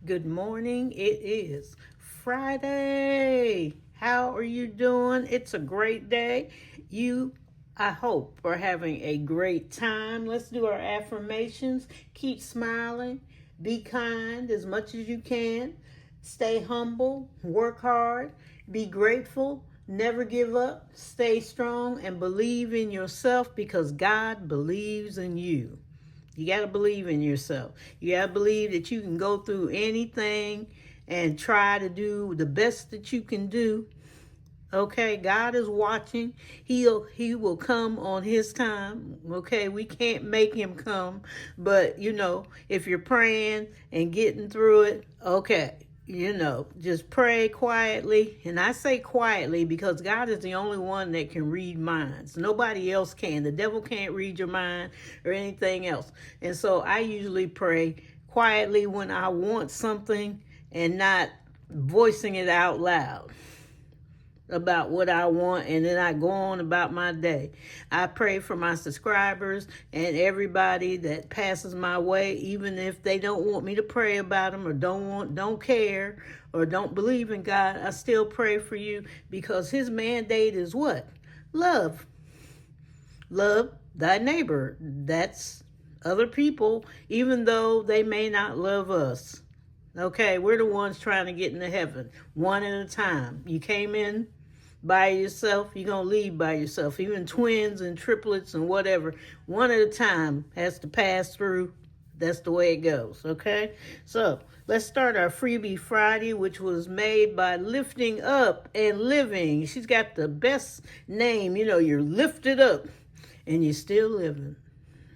Good morning. It is Friday. How are you doing? It's a great day. I hope, are having a great time. Let's do our affirmations. Keep smiling. Be kind as much as you can. Stay humble. Work hard. Be grateful. Never give up. Stay strong and believe in yourself because God believes in you. You got to believe in yourself. You got to believe that you can go through anything and try to do the best that you can do. Okay, God is watching. He will come on his time. Okay, we can't make him come, but if you're praying and getting through it, okay, just pray quietly. And I say quietly because God is the only one that can read minds. Nobody else can. The devil can't read your mind or anything else. And so I usually pray quietly when I want something and not voicing it out loud about what I want, and then I go on about my day. I pray for my subscribers and everybody that passes my way, even if they don't want me to pray about them or don't care or don't believe in God. I still pray for you because his mandate is what? Love. Love thy neighbor. That's other people, even though they may not love us. Okay, we're the ones trying to get into heaven, one at a time. You came in by yourself, you're going to leave by yourself. Even twins and triplets and whatever, one at a time has to pass through. That's the way it goes, okay? So let's start our Freebie Friday, which was made by Lifting Up and Living. She's got the best name. You're lifted up and you're still living.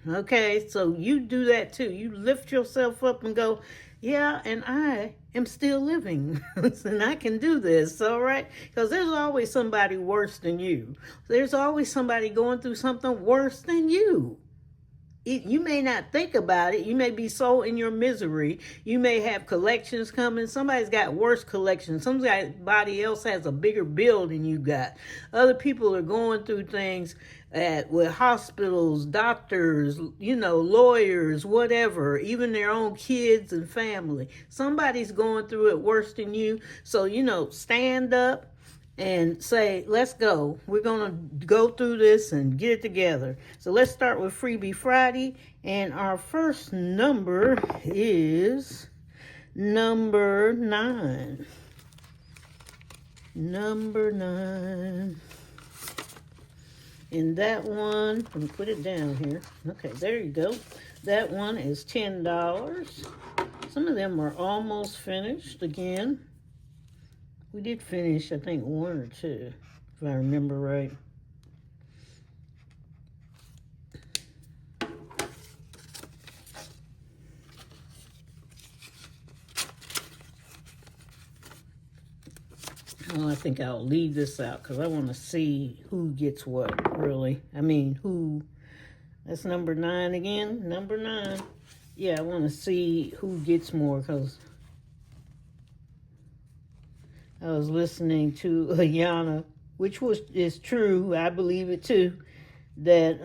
Okay, so you do that too. You lift yourself up and go, yeah, and I am still living. And I can do this, all right? Because there's always somebody worse than you. There's always somebody going through something worse than you. You may not think about it. You may be so in your misery. You may have collections coming. Somebody's got worse collections. Somebody else has a bigger bill than you got. Other people are going through things with hospitals, doctors, lawyers, whatever, even their own kids and family. Somebody's going through it worse than you. So, stand up and say, let's go. We're going to go through this and get it together. So let's start with Freebie Friday. And our first number is number 9. Number 9. And that one, let me put it down here. Okay, there you go. That one is $10. Some of them are almost finished again. We did finish, I think, 1 or 2, if I remember right. Well, I think I'll leave this out because I want to see who gets what, really. I mean, who. That's number 9 again. Number 9. Yeah, I want to see who gets more because I was listening to Ayana, which is true. I believe it too. That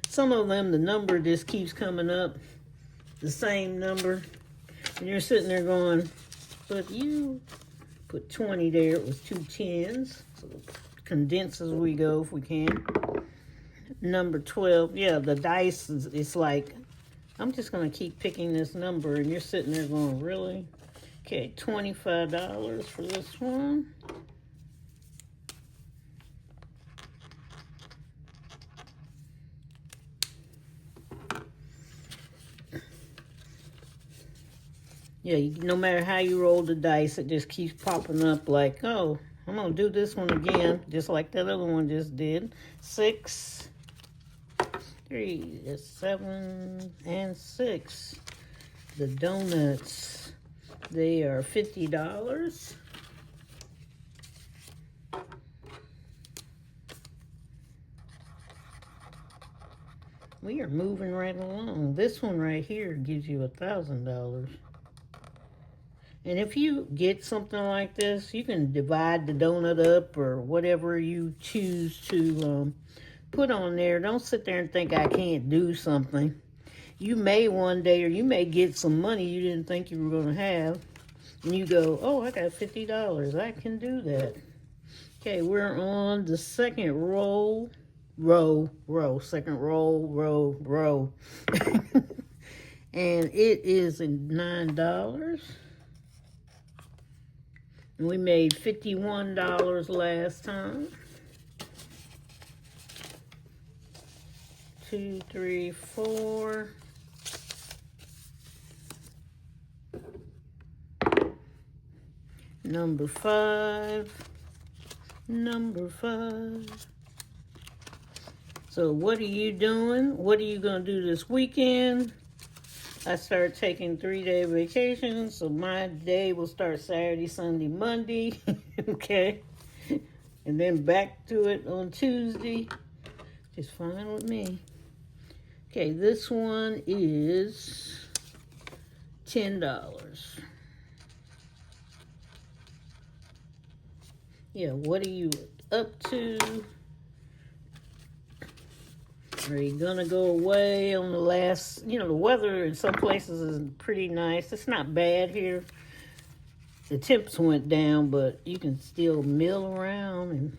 some of them, the number just keeps coming up, the same number, and you're sitting there going, but you put 20 there. It was 2 10s. So condense as we go if we can. Number 12. Yeah, the dice it's like, I'm just going to keep picking this number, and you're sitting there going, really? Okay, $25 for this one. Yeah, no matter how you roll the dice, it just keeps popping up like, oh, I'm going to do this one again, just like that other one just did. 6, 3, 7, and 6. The donuts, they are $50. We are moving right along. This one right here gives you $1,000. And if you get something like this, you can divide the donut up or whatever you choose to put on there. Don't sit there and think I can't do something. you may one day, or you may get some money you didn't think you were going to have. And you go, oh, I got $50. I can do that. Okay, we're on the second row. Second row. And it is $9. And we made $51 last time. 2, 3, 4. Number 5. Number 5. So what are you doing? What are you going to do this weekend? I start taking 3-day vacations, so my day will start Saturday, Sunday, Monday. Okay? And then back to it on Tuesday. Just fine with me. Okay, this one is $10. Yeah, what are you up to? Are you gonna go away on the last, the weather in some places is pretty nice. It's not bad here. The temps went down, but you can still mill around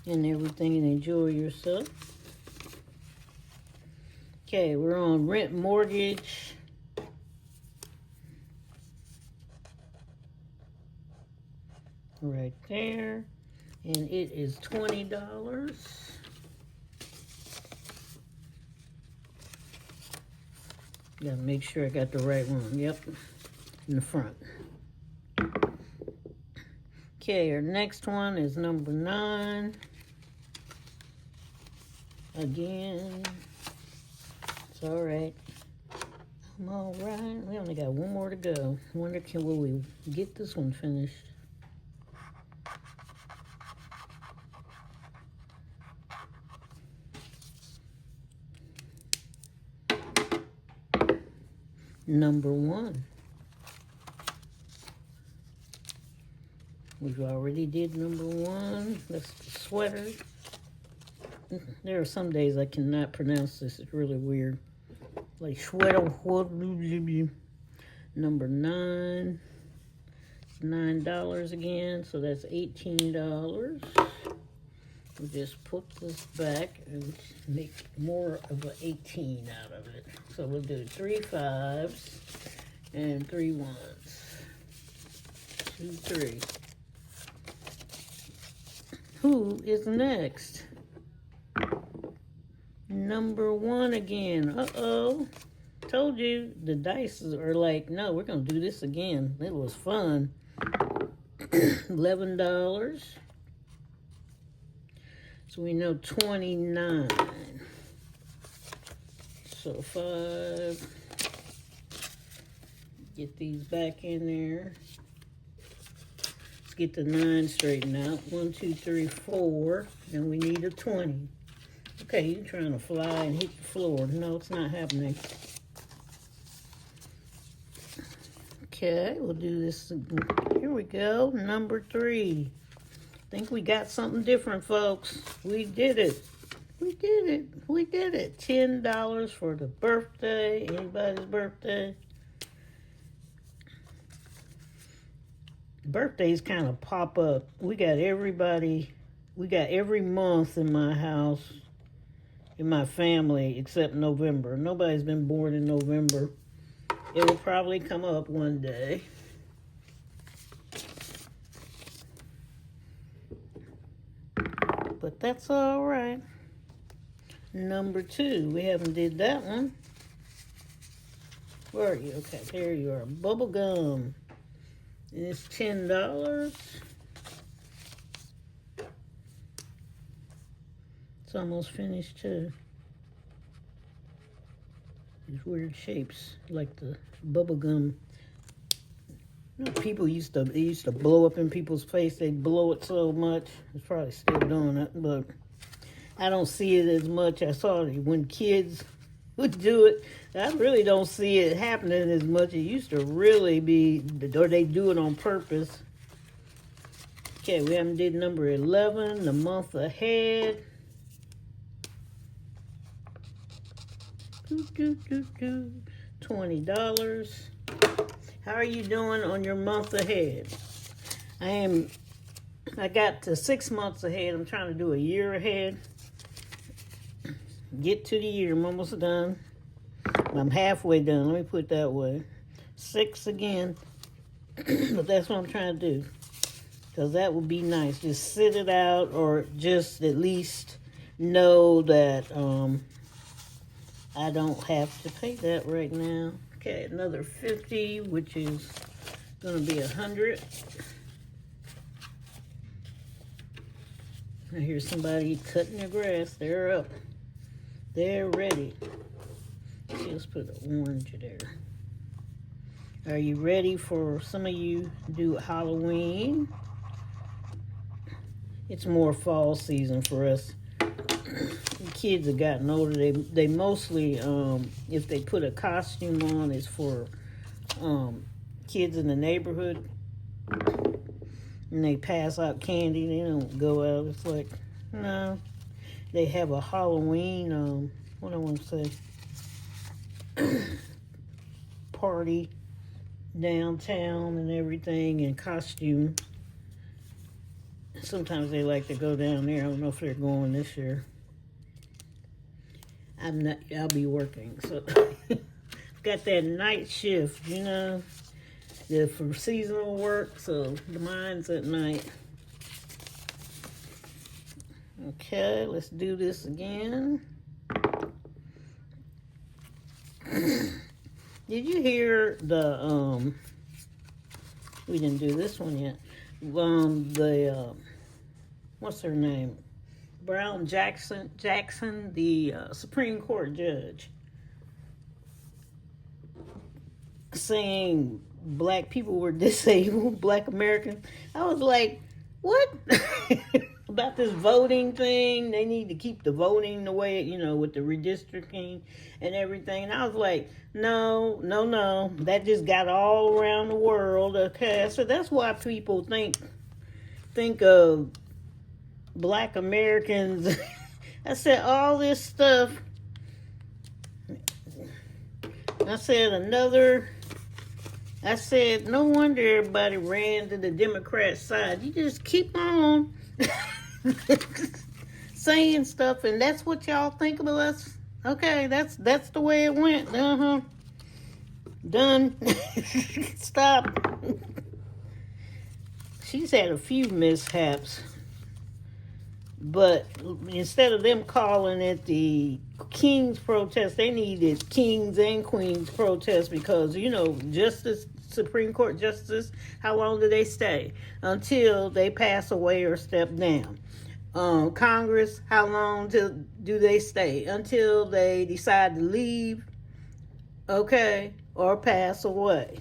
and everything and enjoy yourself. Okay, we're on rent mortgage. Right there. And it is $20. Gotta make sure I got the right one. Yep, in the front. Okay, our next one is number 9. Again, it's all right. I'm all right. We only got one more to go. Wonder, will we get this one finished? Number 1. We've already did number 1. That's the sweater. There are some days I cannot pronounce this. It's really weird. Like sweater. Number 9. $9 again, so that's $18. We'll just put this back and make more of an 18 out of it. So we'll do 3 5s and 3 1s. 2, 3. Who is next? Number 1 again. Uh-oh. Told you the dice are like, no, we're going to do this again. It was fun. $11. So we know 29. So 5. Get these back in there. Let's get the 9 straightened out. 1, 2, 3, 4. And we need a 20. Okay, you're trying to fly and hit the floor. No, it's not happening. Okay, we'll do this. Here we go. Number 3. Think we got something different, folks. We did it. We did it. We did it. $10 for the birthday. Anybody's birthday? Birthdays kind of pop up. We got everybody. We got every month in my house, in my family, except November. Nobody's been born in November. It will probably come up one day. But that's all right. Number 2, we haven't did that one. Where are you? Okay, there you are. Bubble gum. And it's $10. It's almost finished too. These weird shapes, like the bubble gum. People used to blow up in people's face. They'd blow it so much. It's probably still doing it, but I don't see it as much. I saw it when kids would do it. I really don't see it happening as much. It used to really be, or they do it on purpose. Okay, we haven't did number 11, the month ahead. $20. How are you doing on your month ahead? I got to 6 months ahead. I'm trying to do a year ahead. Get to the year. I'm almost done. I'm halfway done. Let me put it that way. 6 again. But that's what I'm trying to do. Because that would be nice. Just sit it out, or just at least know that I don't have to pay that right now. Okay, another 50, which is going to be 100. I hear somebody cutting their grass. They're up. They're ready. Let's put an orange there. Are you ready for, some of you do Halloween? It's more fall season for us. The kids have gotten older. They mostly, if they put a costume on, it's for kids in the neighborhood. And they pass out candy. They don't go out. It's like, no. They have a Halloween, what I want to say, party downtown and everything, and costume. Sometimes they like to go down there. I don't know if they're going this year. I'll be working, so got that night shift, you know, for seasonal work, so the mine's at night. Okay, let's do this again. Did you hear the, we didn't do this one yet. What's her name? Brown Jackson, the Supreme Court judge, saying black people were disabled, black Americans. I was like, what? About this voting thing. They need to keep the voting the way, you know, with the redistricting and everything. And I was like, no. That just got all around the world. Okay, so that's why people think of black Americans. I said all this stuff. I said, no wonder everybody ran to the Democrat side. You just keep on saying stuff, and that's what y'all think of us. Okay, that's the way it went. Done. Stop. She's had a few mishaps, but instead of them calling it the King's protest, they needed Kings and Queens protest, because, you know, Supreme Court justice, how long do they stay? Until they pass away or step down. Congress, how long do they stay? Until they decide to leave, okay, or pass away.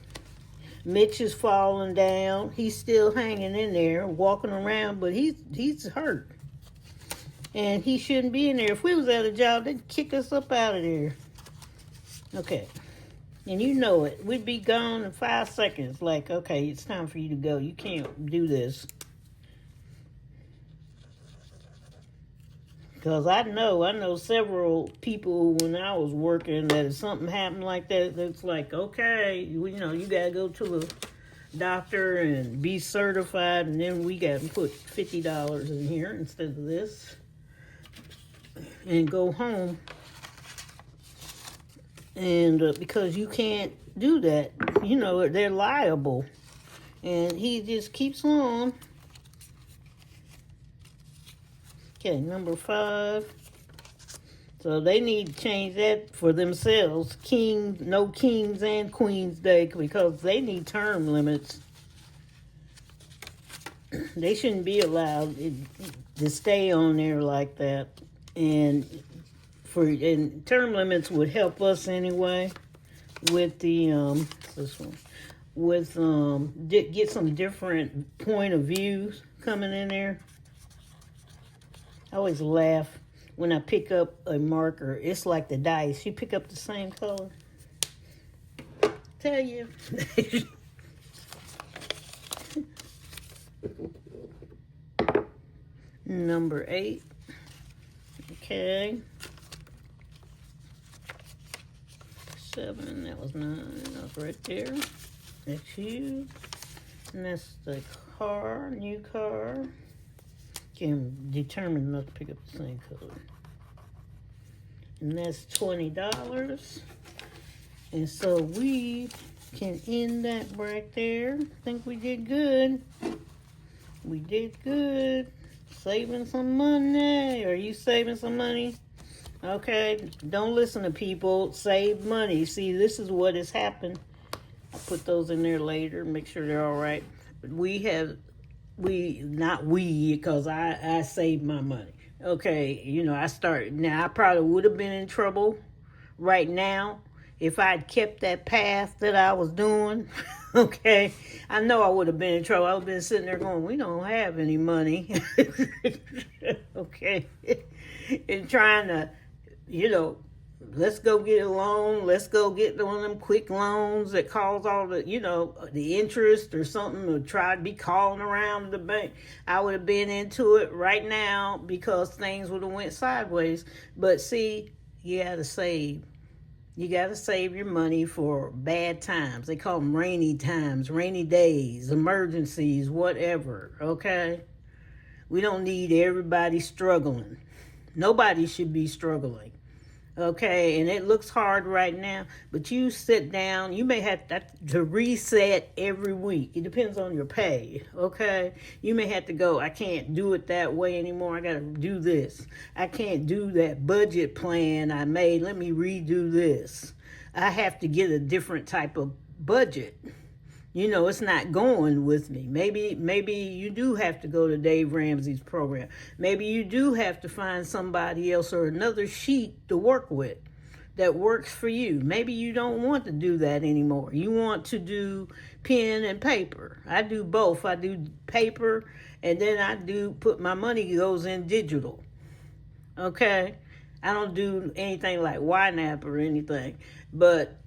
Mitch is falling down. He's still hanging in there, walking around, but he's hurt. And he shouldn't be in there. If we was at a job, they'd kick us up out of there. Okay. And you know it. We'd be gone in 5 seconds. Like, okay, it's time for you to go. You can't do this. Because I know several people when I was working that if something happened like that, it's like, okay, you know, you got to go to a doctor and be certified, and then we got to put $50 in here instead of this and go home. And because you can't do that, you know, they're liable. And he just keeps on. Okay, number 5. So they need to change that for themselves. No Kings and Queens Day, because they need term limits. They shouldn't be allowed to stay on there like that. And term limits would help us anyway with the this one, with get some different point of views coming in there. I always laugh when I pick up a marker. It's like the dice. You pick up the same color. Tell you. Number 8. Okay. 7. That was 9. That was right there. That's you. And that's the car, new car. Can determine not to pick up the same color. And that's $20. And so we can end that right there. I think we did good. We did good. Saving some money. Are you saving some money? Okay. Don't listen to people. Save money. See, this is what has happened. I'll put those in there later. Make sure they're all right. But not we, because I saved my money. Okay. Now I probably would have been in trouble right now if I'd kept that path that I was doing. Okay, I know I would have been in trouble. I would have been sitting there going, we don't have any money. Okay, and trying to, let's go get a loan. Let's go get one of them quick loans that cause all the, the interest or something, or try to be calling around the bank. I would have been into it right now because things would have went sideways. But see, you got to save. You got to save your money for bad times. They call them rainy times, rainy days, emergencies, whatever, okay? We don't need everybody struggling. Nobody should be struggling, okay? And it looks hard right now, but you sit down. You may have to reset every week. It depends on your pay, okay? You may have to go, I can't do it that way anymore. I got to do this. I can't do that budget plan I made. Let me redo this. I have to get a different type of budget. It's not going with me. Maybe you do have to go to Dave Ramsey's program. Maybe you do have to find somebody else or another sheet to work with that works for you. Maybe you don't want to do that anymore. You want to do pen and paper. I do both. I do paper, and then I do put my money goes in digital. Okay? I don't do anything like YNAB or anything, but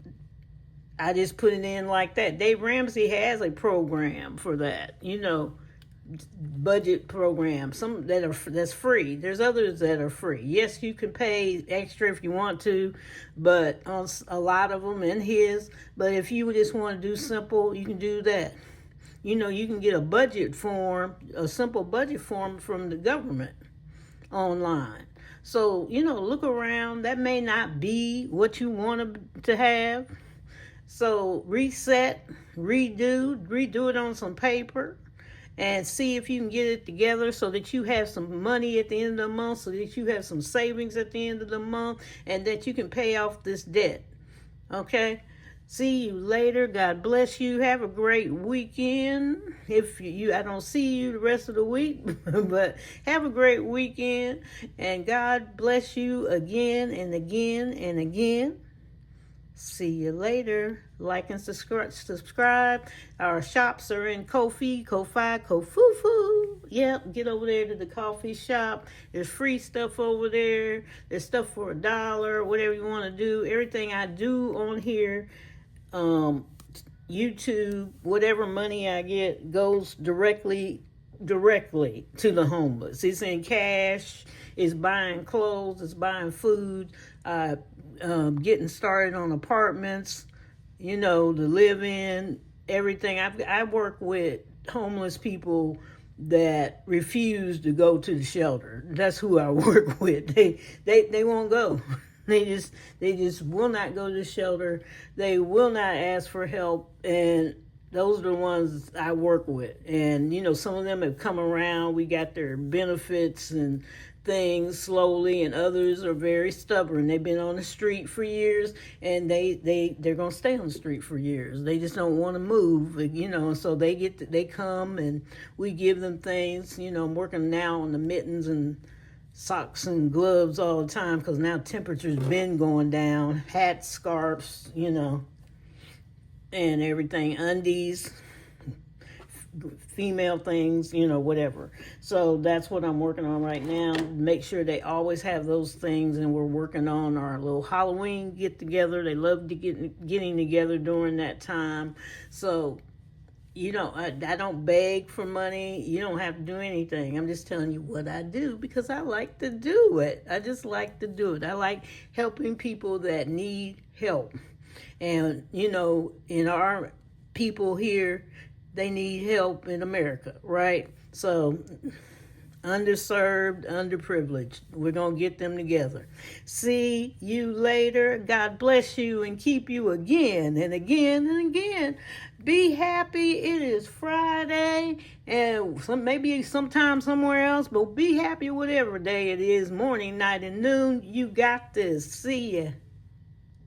I just put it in like that. Dave Ramsey has a program for that, budget program. Some that's free. There's others that are free. Yes, you can pay extra if you want to, but on a lot of them in his. But if you just want to do simple, you can do that. You can get a simple budget form from the government online. So, look around. That may not be what you want to have. So reset, redo it on some paper, and see if you can get it together so that you have some money at the end of the month, so that you have some savings at the end of the month, and that you can pay off this debt. Okay? See you later. God bless you. Have a great weekend. If I don't see you the rest of the week, but have a great weekend, and God bless you again and again and again. See you later. Like and subscribe. Our shops are in Ko-fi, Kofufu. Yep, get over there to the coffee shop. There's free stuff over there. There's stuff for $1, whatever you want to do. Everything I do on here, YouTube, whatever money I get goes directly to the homeless. It's in cash. It's buying clothes. It's buying food. Getting started on apartments, to live in, everything. I work with homeless people that refuse to go to the shelter. That's who I work with. They won't go. They just will not go to the shelter. They will not ask for help, and those are the ones I work with. And some of them have come around. We got their benefits and things slowly, and others are very stubborn. They've been on the street for years, and they're gonna stay on the street for years. They just don't want to move, so they come and we give them things. I'm working now on the mittens and socks and gloves all the time, because now temperature's been going down. Hats, scarves, and everything, undies, female things, whatever. So that's what I'm working on right now. Make sure they always have those things, and we're working on our little Halloween get together. They love to getting together during that time. So, I don't beg for money. You don't have to do anything. I'm just telling you what I do because I like to do it. I just like to do it. I like helping people that need help. And, in our people here, they need help in America, right? So, underserved, underprivileged. We're going to get them together. See you later. God bless you and keep you again and again and again. Be happy. It is Friday and maybe sometime somewhere else, but be happy whatever day it is, morning, night, and noon. You got this. See ya.